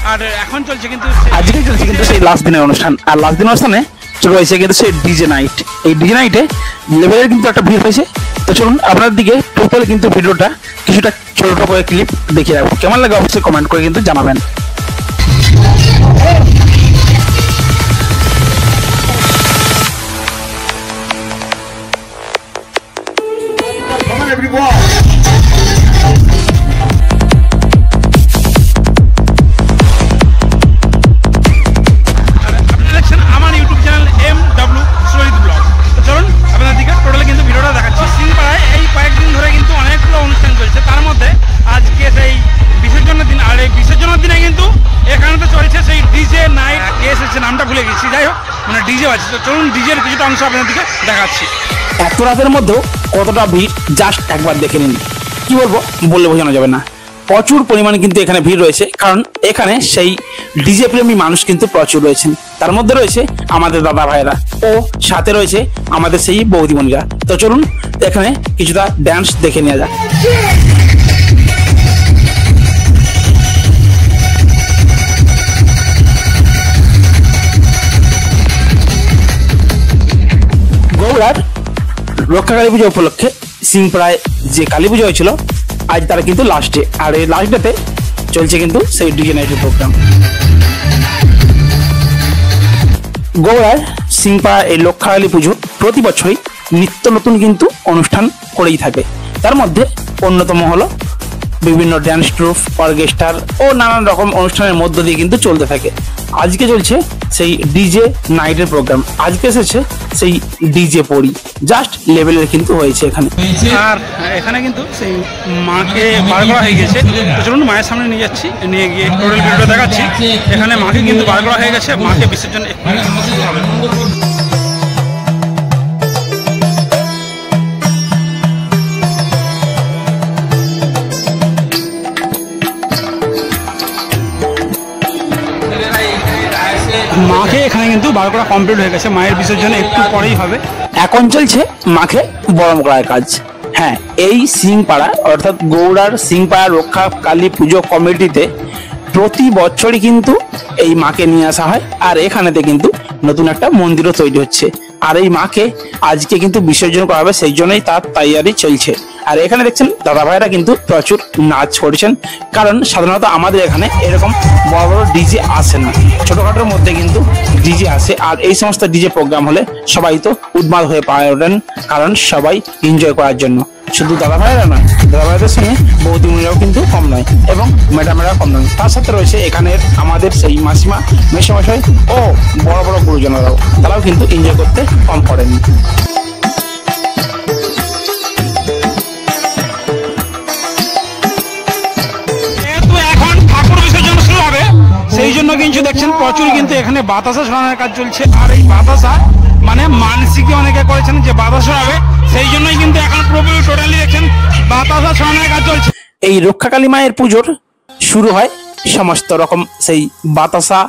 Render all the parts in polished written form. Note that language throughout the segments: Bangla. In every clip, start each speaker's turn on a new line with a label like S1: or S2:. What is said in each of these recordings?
S1: আর এখন চলছে কিন্তু
S2: আজকে চলছে কিন্তু সেই লাস্ট দিনের অনুষ্ঠান। আর লাস্ট দিনের অনুষ্ঠানে রয়েছে কিন্তু সেই ডিজে নাইট। এই ডিজে নাইটে লেভেলের কিন্তু একটা ভিড় হয়েছে। তো চলুন আপনার দিকে টোটাল কিন্তু ভিডিওটা কিছুটা ছোট করে ক্লিপ দেখিয়ে রাখবো। কেমন লাগে অবশ্যই কমেন্ট করে কিন্তু জানাবেন।
S1: নামটা ভুলে গেছি, যাই হোক মানে ডিজে আছে। তো চলুন ডিজের কিছুটা অংশ আপনাদেরকে দেখাচ্ছি।
S2: এত রাতের মধ্যেও কতটা ভিড় জাস্ট একবার দেখে নিন। কি বলবো বললে বোঝানো যাবে না। প্রচুর পরিমাণে কিন্তু এখানে ভিড় রয়েছে, কারণ এখানে সেই ডিজে প্রেমী মানুষ কিন্তু প্রচুর রয়েছেন। তার মধ্যে রয়েছে আমাদের দাদা ভাইরা ও সাথে রয়েছে আমাদের সেই বৌদিমণিরা। তো চলুন এখানে কিছুটা ড্যান্স দেখে নেওয়া যাক। গৌড়ার রক্ষা কালী পুজো উপলক্ষে সিংপাড়ায় যে কালী পুজো হয়েছিল, আজ তারা কিন্তু লাস্ট ডে। আর এই লাস্ট ডেতে চলছে কিন্তু সেই ডিজে নাইটের প্রোগ্রাম। গৌড়ার সিংপাড়া এই রক্ষা কালী পুজো প্রতি বছরই নিত্য নতুন কিন্তু অনুষ্ঠান করেই থাকে। তার মধ্যে অন্যতম হলো বিভিন্ন ড্যান্স ট্রুপ, অর্কেস্ট্রার ও নানান রকম অনুষ্ঠানের মধ্য দিয়ে কিন্তু চলতে থাকে। আজকে চলছে সেই ডিজে নাইটের প্রোগ্রাম। আজকে এসেছে সেই ডিজে পরি, জাস্ট লেভেলের কিন্তু হয়েছে এখানে।
S1: আর এখানে কিন্তু সেই মাকে বার করা হয়ে গেছে। তো চলুন মায়ের সামনে নিয়ে যাচ্ছি, নিয়ে গিয়ে টোটাল ভিডিওটা দেখাচ্ছি। এখানে মাকে কিন্তু বার করা হয়ে গেছে, মাকে বিসর্জন হবে। মাকে এখানে কিন্তু বার করা কমপ্লিট হয়ে গেছে, মায়ের বিসর্জন একটু পরেই হবে।
S2: এখন চলছে মাকে বরণ করার কাজ। হ্যাঁ, এই সিংপাড়া অর্থাৎ গৌড়ার সিংপাড়া রক্ষা কালী পুজো কমিটিতে প্রতি বছরই কিন্তু এই মাকে নিয়ে আসা হয়। আর এখানেতে কিন্তু নতুন একটা মন্দিরও তৈরি হচ্ছে। আর এই মাকে আজকে কিন্তু বিসর্জন করা হবে, সেই জন্যই তার তৈয়ারি চলছে। আর এখানে দেখছেন দাদা ভাইরা কিন্তু প্রচুর নাচ করছেন, কারণ সাধারণত আমাদের এখানে এরকম বড় বড় ডিজে আসে না, ছোটখাটোর মধ্যে কিন্তু ডিজে আসে। আর এই সমস্ত ডিজে প্রোগ্রাম হলে সবাই তো উন্মাদ হয়ে পড়েন, কারণ সবাই এনজয় করার জন্য। শুধু দাদা ভাইরা নয়, দাদা ভাইদের সঙ্গে বৌদিমণিরাও কিন্তু কম নয় এবং ম্যাডামেরা কম নয়। তার সাথে রয়েছে এখানের আমাদের সেই মাসিমা, মেসোমশাই ও বড় বড় গুরুজনেরাও, তারাও কিন্তু এনজয় করতে কম করেনি।
S1: সেই জন্য কিন্তু দেখছেন প্রচুর কিন্তু এখানে বাতাসা ছড়ানোর কাজ চলছে। আর এই বাতাসা মানে মানসিকই অনেকে করেছেন যে বাতাসা হবে, সেই জন্যই কিন্তু এখন পুরোপুরি টোটালি দেখছেন বাতাসা ছড়ানোর কাজ চলছে।
S2: এই রক্ষা কালী মায়ের পুজোর শুরু হয় সমস্ত রকম সেই বাতাসা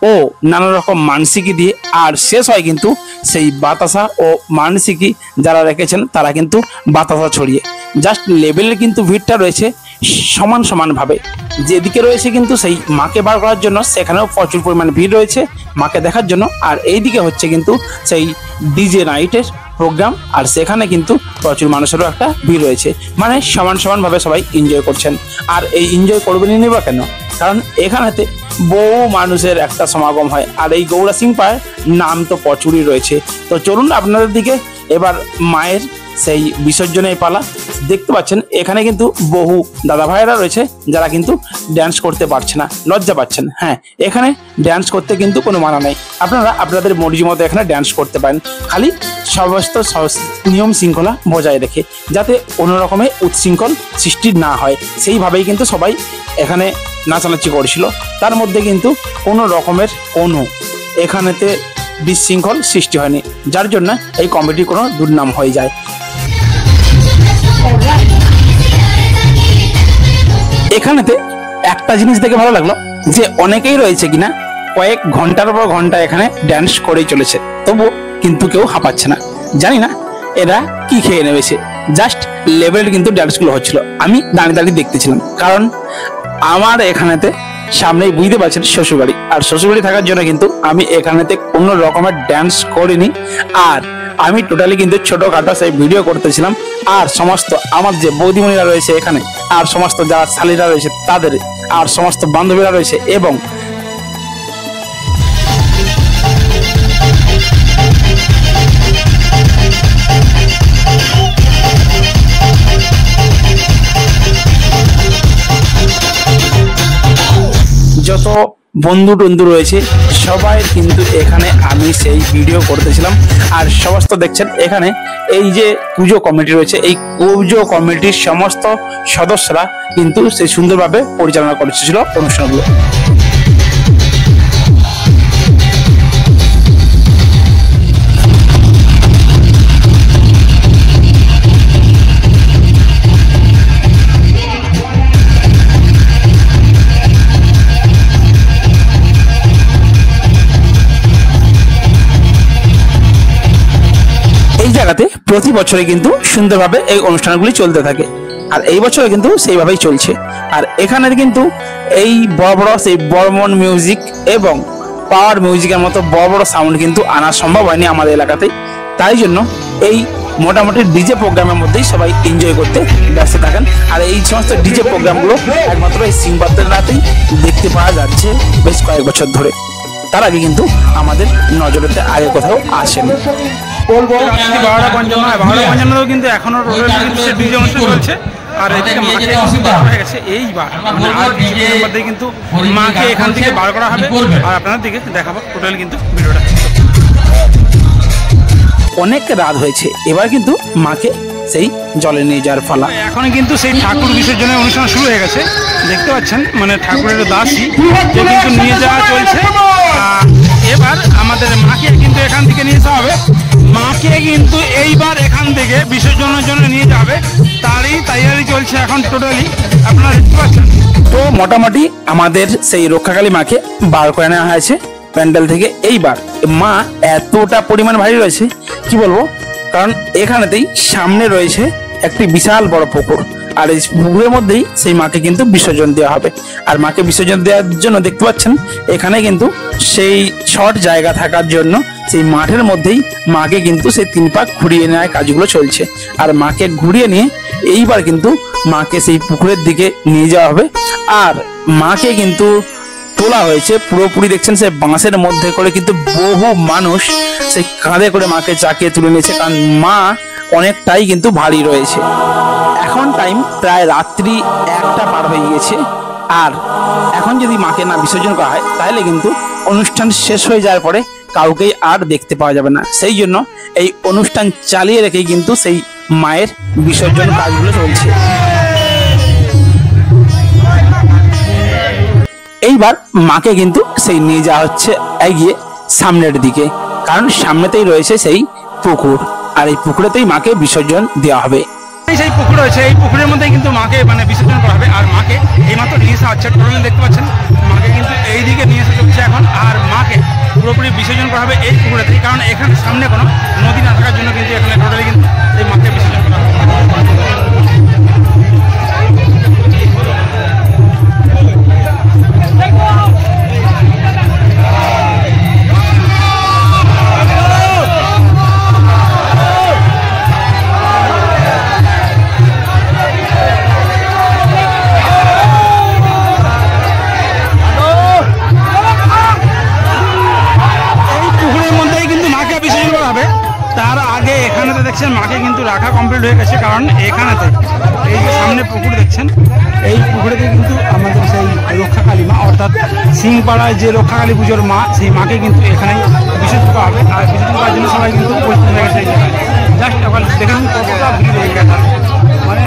S2: ও নানা রকম মানসিকি দিয়ে, আর শেষ হয় কিন্তু সেই বাতাসা ও মানসিকি যারা রেখেছেন তারা কিন্তু বাতাসা ছড়িয়ে। জাস্ট লেভেলের কিন্তু ভিড়টা রয়েছে সমান সমানভাবে। যেদিকে রয়েছে কিন্তু সেই মাকে বার করার জন্য, সেখানেও প্রচুর পরিমাণে ভিড় রয়েছে মাকে দেখার জন্য। আর এইদিকে হচ্ছে কিন্তু সেই ডিজে নাইটের প্রোগ্রাম, আর সেখানে কিন্তু প্রচুর মানুষেরও একটা ভিড় রয়েছে। মানে সমান সমানভাবে সবাই এনজয় করছেন। আর এই এনজয় করবেনই বা কেন, কারণ এখানেতে বহু মানুষের একটা সমাগম হয়। আর এই গৌড়া সিংপাড়ার নাম তো প্রচুরই রয়েছে। তো চলুন আপনাদের দিকে এবার মায়ের সেই বিসর্জনের পালা। দেখতে পাচ্ছেন এখানে কিন্তু বহু দাদা ভাইয়েরা রয়েছে যারা কিন্তু ড্যান্স করতে পারছে না, লজ্জা পাচ্ছেন। হ্যাঁ, এখানে ড্যান্স করতে কিন্তু কোনো মানা নেই, আপনারা আপনাদের মর্জি মতো এখানে ড্যান্স করতে পারেন, খালি সমস্ত নিয়ম শৃঙ্খলা বজায় রেখে, যাতে কোনো রকমের উচ্ছৃঙ্খল সৃষ্টি না হয়। সেইভাবেই কিন্তু সবাই এখানে নাচানাচি করেছিল। তার মধ্যে কিন্তু কোনো রকমের কোনো এখানেতে বিশৃঙ্খল সৃষ্টি হয়নি, যার জন্য এই কমিটির কোনো দুর্নাম হয়ে যায়। এখানেতে একটা জিনিস দেখে ভালো লাগলো যে অনেকেই রয়েছে কিনা কয়েক ঘন্টার পর ঘন্টা এখানে ড্যান্স করেই চলেছে, তবু কিন্তু কেউ হাঁপাচ্ছে না। জানি না এরা কি খেয়ে নেবেছে, জাস্ট লেভেলের কিন্তু ড্যান্সগুলো হচ্ছিল। আমি দাঁড়িয়ে দাঁড়িয়ে দেখতেছিলাম, কারণ আমার এখানেতে সামনেই বুঝতে পারছেন শ্বশুরবাড়ি, আর শ্বশুরবাড়ি থাকার জন্য কিন্তু আমি এখানেতে কোনো রকমের ড্যান্স করিনি। আর আমি টোটালি কিন্তু ছোটখাটো সেই ভিডিও করতেছিলাম। আর সমস্ত আমার যে বৌদিমণিরা রয়েছে এখানে, আর সমস্ত যারা শালীরা রয়েছে তাদের, আর সমস্ত বান্ধবীরা রয়েছে, এবং যত বন্ধু টন্ধু রয়েছে সবাই কিন্তু এখানে আমি সেই ভিডিও করতেছিলাম। আর সমস্ত দেখছেন এখানে এই যে পুজো কমিটি রয়েছে, এই পুজো কমিটির সমস্ত সদস্যরা কিন্তু সেই সুন্দরভাবে পরিচালনা করেছিল অনুষ্ঠানগুলো। এই জায়গাতে প্রতি বছরে কিন্তু সুন্দরভাবে এই অনুষ্ঠানগুলি চলতে থাকে, আর এই বছরে কিন্তু সেইভাবেই চলছে। আর এখানে কিন্তু এই বড় বড় সেই বর্মন মিউজিক এবং পাওয়ার মিউজিকের মতো বড় বড় সাউন্ড কিন্তু আনা সম্ভব হয়নি আমাদের এলাকাতে। তাই জন্য এই মোটামুটি ডিজে প্রোগ্রামের মধ্যেই সবাই এনজয় করতে ব্যস্ত থাকেন। আর এই সমস্ত ডিজে প্রোগ্রামগুলো একমাত্র এই সিংবাদ্দাতেই দেখতে পাওয়া যাচ্ছে বেশ কয়েক বছর ধরে। তার আগে কিন্তু আমাদের নজরেতে আগে কোথাও আসেনি।
S1: 12:55 কিন্তু এখনো ডিজে অনুষ্ঠান চলছে। আর এদিকে মাকে হয়ে গেছে এইবার, মানে আর কিছুক্ষণের মধ্যেই কিন্তু মাকে এখান থেকে বার করা হবে। আর আপনাদের দিকে দেখাবো টোটাল কিন্তু ভিডিওটা।
S2: অনেক রাত হয়েছে, এবার কিন্তু মাকে সেই জলে নিয়ে যাওয়ার পালা।
S1: এখন কিন্তু সেই ঠাকুর বিসর্জনের অনুষ্ঠান শুরু হয়ে গেছে, দেখতে পাচ্ছেন, মানে ঠাকুরের দাসী যে কিন্তু নিয়ে যাওয়া চলছে। এবার আমাদের মাকে কিন্তু এখান থেকে নিয়ে যাওয়া হবে। মাকে কিন্তু এইবার এখান থেকে বিসর্জনের জন্য নিয়ে যাবে, তারই তৈরি চলছে এখন টোটালি, আপনারা দেখতে পাচ্ছেন।
S2: তো মোটামুটি আমাদের সেই রক্ষাকালী মাকে বার করে নেওয়া হয়েছে প্যান্ডেল থেকে। এইবার মা এতটা পরিমাণ ভারী রয়েছে কি বলবো, কারণ এখানেতেই সামনে রয়েছে একটি বিশাল বড় পুকুর, আর এই পুকুরের মধ্যেই সেই মাকে কিন্তু বিসর্জন দেওয়া হবে। আর মাকে বিসর্জন দেওয়ার জন্য দেখতে পাচ্ছেন এখানে কিন্তু সেই শর্ট জায়গা থাকার জন্য সেই মাঠের মধ্যেই মাকে কিন্তু সেই 3 পাক ঘুরিয়ে নেওয়ার কাজগুলো চলছে। আর মাকে ঘুরিয়ে নিয়ে এইবার কিন্তু মাকে সেই পুকুরের দিকে নিয়ে যাওয়া হবে। আর মাকে কিন্তু তোলা হয়েছে পুরোপুরি, দেখছেন সে বাঁশের মধ্যে করে কিন্তু বহু মানুষ সেই কাঁধে করে মাকে চাকিয়ে তুলে নিয়েছে, কারণ মা অনেকটাই কিন্তু ভারী রয়েছে। এখন টাইম প্রায় রাত্রি 1টা পার হয়ে গিয়েছে। আর এখন যদি মাকে না বিসর্জন করা হয় তাহলে কিন্তু অনুষ্ঠান শেষ হয়ে যাওয়ার পরে কাউকেই আর দেখতে পাওয়া যাবে না। সেই জন্য এই অনুষ্ঠান চালিয়ে রেখেই কিন্তু সেই মায়ের বিসর্জন কাজগুলো চলছে। এইবার মাকে কিন্তু সেই নিয়ে যাওয়া হচ্ছে এগিয়ে সামনের দিকে, কারণ সামনেতেই রয়েছে সেই পুকুর, আর এই পুকুরেতেই মাকে বিসর্জন দেওয়া হবে।
S1: সেই পুকুর রয়েছে, এই পুকুরের মধ্যে কিন্তু মাকে মানে বিসর্জন করা হবে। আর মাকে এইমাত্র নিয়ে আসা হচ্ছে, টোটালি দেখতে পাচ্ছেন মাকে কিন্তু এই দিকে নিয়ে এসে চলছে এখন। আর মাকে পুরোপুরি বিসর্জন করা হবে এই পুকুরেতেই, কারণ এখানে সামনে কোনো নদী না থাকার জন্য কিন্তু এখানে টোটালি কিন্তু এই মাকে বিসর্জন করা হবে। তার আগে এখানে তো দেখছেন মাকে কিন্তু রাখা কমপ্লিট হয়ে গেছে, কারণ এখানেতে এই যে সামনে পুকুর দেখছেন, এই পুকুরেতে কিন্তু আমাদের সেই রক্ষাকালী মা অর্থাৎ সিংপাড়ায় যে রক্ষাকালী পুজোর মা, সেই মাকে কিন্তু এখানে বিসর্জন করা হবে। আর বিসর্জন করার জন্য সবাই কিন্তু উপস্থিত হয়ে গেছে। জাস্ট দেখেন কতটা ভিড় হয়ে গেছে, মানে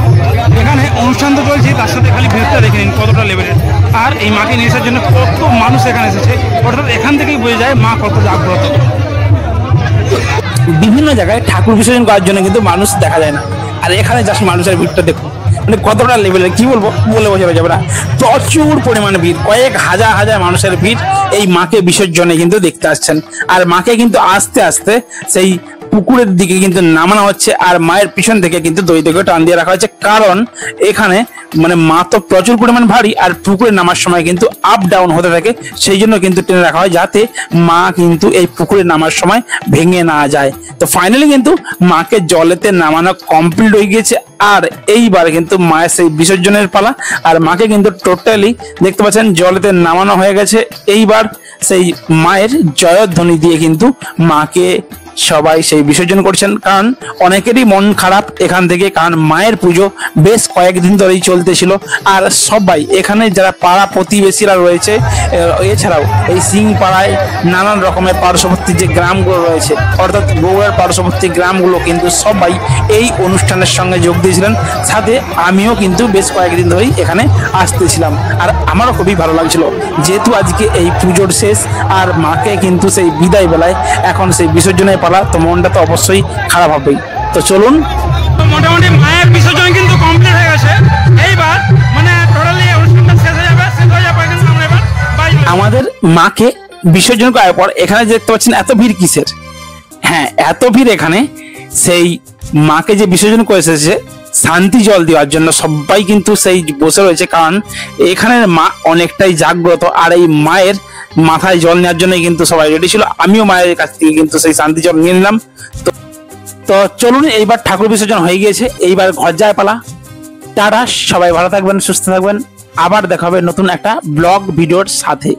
S1: এখানে অনুষ্ঠান তো চলছে, তার সাথে খালি ভিড়টা দেখে নিন কতটা লেভেলের। আর এই মাকে নিয়ে আসার জন্য কত মানুষ এখানে এসেছে, অর্থাৎ এখান থেকেই বোঝা যায় মা কত জাগ্রত।
S2: বিভিন্ন জায়গায় ঠাকুর বিসর্জন করার জন্য কিন্তু মানুষ দেখা যায় না, আর এখানে জাস্ট মানুষের ভিড়টা দেখুন, মানে কতটা লেভেলের কি বলবো, বলে বোঝানো যাবে না। প্রচুর পরিমাণে ভিড়, কয়েক হাজার হাজার মানুষের ভিড় এই মাকে বিসর্জনে কিন্তু দেখতে আসছেন। আর মাকে কিন্তু আস্তে আস্তে সেই পুকুরের দিকে কিন্তু নামানো হচ্ছে, আর মায়ের পিছন থেকে কিন্তু দড়িটাকে টান দিয়ে রাখা হচ্ছে, কারণ এখানে মানে মা তো প্রচুর পরিমাণ ভারী, আর পুকুরে নামার সময় কিন্তু আপ ডাউন হতে থাকে, সেই জন্য কিন্তু টেনে রাখা হয় যাতে মা কিন্তু এই পুকুরে নামার সময় ভেঙে না যায়। তো ফাইনালি কিন্তু মাকে জলেতে নামানো কমপ্লিট হয়ে গিয়েছে, আর এইবার কিন্তু মায়ের সেই বিসর্জনের পালা। আর মাকে কিন্তু টোটালি দেখতে পাচ্ছেন জলেতে নামানো হয়ে গেছে। এইবার সেই মায়ের জয়ধ্বনি দিয়ে কিন্তু মাকে সবাই সেই বিসর্জন করছেন, কারণ অনেকেরই মন খারাপ এখান থেকে, কারণ মায়ের পুজো বেশ কয়েকদিন ধরেই চলতেছিল। আর সবাই এখানে যারা পাড়া প্রতিবেশীরা রয়েছে, এছাড়াও এই সিং পাড়ায় নানান রকমের পার্শ্ববর্তী যে গ্রামগুলো রয়েছে, অর্থাৎ বগুড়ার পার্শ্ববর্তী গ্রামগুলো কিন্তু সবাই এই অনুষ্ঠানের সঙ্গে যোগ দিয়েছিলেন। সাথে আমিও কিন্তু বেশ কয়েকদিন ধরেই এখানে আসতেছিলাম, আর আমারও খুবই ভালো লাগছিল, যেহেতু আজকে এই পুজোর শেষ আর মাকে কিন্তু সেই বিদায় বেলায় এখন সেই বিসর্জনের পালা, তো মনটা তো অবশ্যই খারাপ হবেই। তো চলুন,
S1: তো মোটামুটি মায়ের বিসর্জন কিন্তু কমপ্লিট হয়ে গেছে। এইবার মানে টোটালি অনুষ্ঠানটা শেষ হয়ে যাবে, শেষ হয়ে যাবে কিন্তু আমরা এবার বাইরে
S2: আমাদের মাকে বিসর্জন করার পর এখানে দেখতে পাচ্ছেন এত ভিড় কিসের? হ্যাঁ, এত ভিড় এখানে সেই মাকে যে বিসর্জন করে এসেছে শান্তি জল দেওয়ার জন্য সবাই কিন্তু সেই বসে রয়েছে, কারণ এখানের মা অনেকটাই জাগ্রত, আর এই মায়ের মাথায় জল নেওয়ার জন্য কিন্তু সবাই রেডি ছিল। আমিও মায়ের কাছ থেকে কিন্তু সেই শান্তি জল নিয়ে নিলাম। তো চলুন, এইবার ঠাকুর বিসর্জন হয়ে গিয়েছে, এইবার ঘর যায় পালা। টাটা, সবাই ভালো থাকবেন, সুস্থ থাকবেন, আবার দেখা হবে নতুন একটা ব্লগ ভিডিওর সাথে।